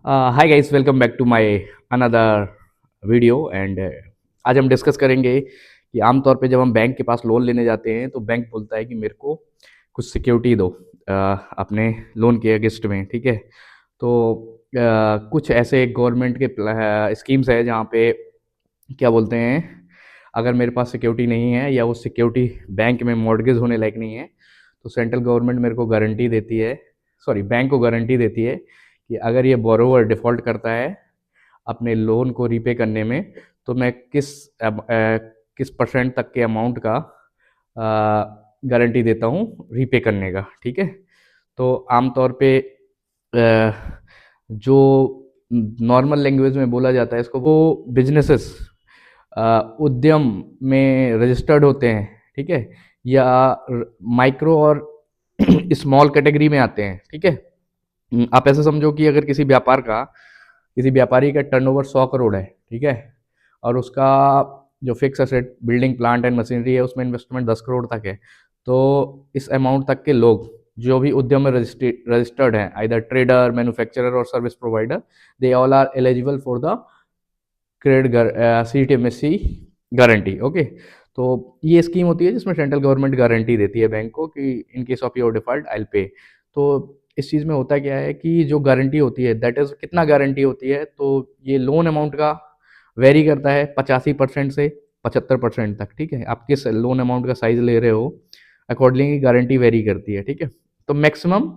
Hi guys, welcome back to my another video and आज हम discuss करेंगे कि आमतौर पे जब हम बैंक के पास लोन लेने जाते हैं तो बैंक बोलता है कि मेरे को कुछ सिक्योरिटी दो अपने लोन के अगेंस्ट में। ठीक है। तो कुछ ऐसे गवर्नमेंट के स्कीम्स है जहाँ पे क्या बोलते हैं, अगर मेरे पास सिक्योरिटी नहीं है या वो सिक्योरिटी बैंक में मॉर्गेज होने लायक नहीं है तो सेंट्रल गवर्नमेंट मेरे को गारंटी देती है, सॉरी बैंक को गारंटी देती है कि अगर ये बोरोवर डिफ़ॉल्ट करता है अपने लोन को रीपे करने में तो मैं किस परसेंट तक के अमाउंट का गारंटी देता हूँ रीपे करने का। ठीक है। तो आमतौर पे जो नॉर्मल लैंग्वेज में बोला जाता है इसको, वो बिजनेसेस उद्यम में रजिस्टर्ड होते हैं। ठीक है। या माइक्रो और स्मॉल कैटेगरी में आते हैं। ठीक है। आप ऐसे समझो कि अगर किसी व्यापारी का टर्नओवर 100 करोड़ है। ठीक है। और उसका जो fix asset building plant and machinery है उसमें इन्वेस्टमेंट 10 करोड़ तक है। तो इस अमाउंट तक के लोग जो भी उद्यम में रजिस्टर्ड हैं, आइदर ट्रेडर, मैन्युफैक्चरर और service provider, they all are eligible for the credit CTMSC guarantee. Okay. तो ये स्कीम होती है जिसमें सेंट्रल गवर्नमेंट गारंटी देती है बैंक को कि इन case of your default I will pay. तो इस चीज़ में होता क्या है कि जो गारंटी होती है दैट इज़ कितना गारंटी होती है, तो ये लोन अमाउंट का वेरी करता है 85% से 75% तक। ठीक है। आप किस लोन अमाउंट का साइज ले रहे हो अकॉर्डिंगली गारंटी वेरी करती है। ठीक है। तो मैक्सिमम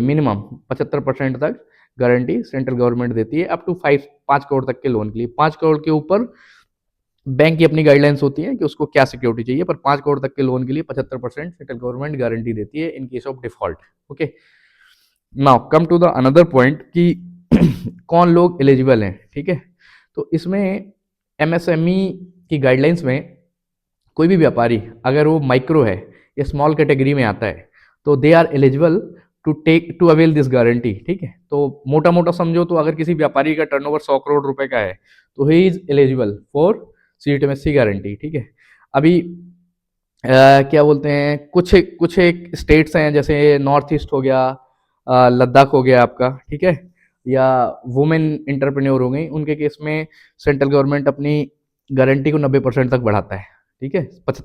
मिनिमम 75% तक गारंटी सेंट्रल गवर्नमेंट देती है अप टू 5 करोड़ तक के लोन के लिए। 5 करोड़ के ऊपर बैंक की अपनी गाइडलाइंस होती है कि उसको क्या सिक्योरिटी चाहिए, पर 5 करोड़ तक के लोन के लिए 75% सेंट्रल गवर्नमेंट गारंटी देती है in case of default. Okay. Now come to the another point कि कौन लोग एलिजिबल हैं। ठीक है। तो इसमें MSME की गाइडलाइंस में कोई भी व्यापारी अगर वो माइक्रो है या स्मॉल कैटेगरी में आता है तो they are eligible to avail this guarantee. ठीक है। तो मोटा मोटा समझो तो अगर किसी व्यापारी का टर्नओवर 100 करोड़ रुपए का है तो he is eligible for CTMSC guarantee. ठीक है। अभी क्या बोलते हैं, कुछ एक स्टेट्स हैं जैसे नॉर्थ ईस्ट हो गया, लद्दाख हो गया आपका। ठीक है। या वुमेन इंटरप्रेन्योर हो गई, उनके केस में सेंट्रल गवर्नमेंट अपनी गारंटी को 90% तक बढ़ाता है। ठीक है।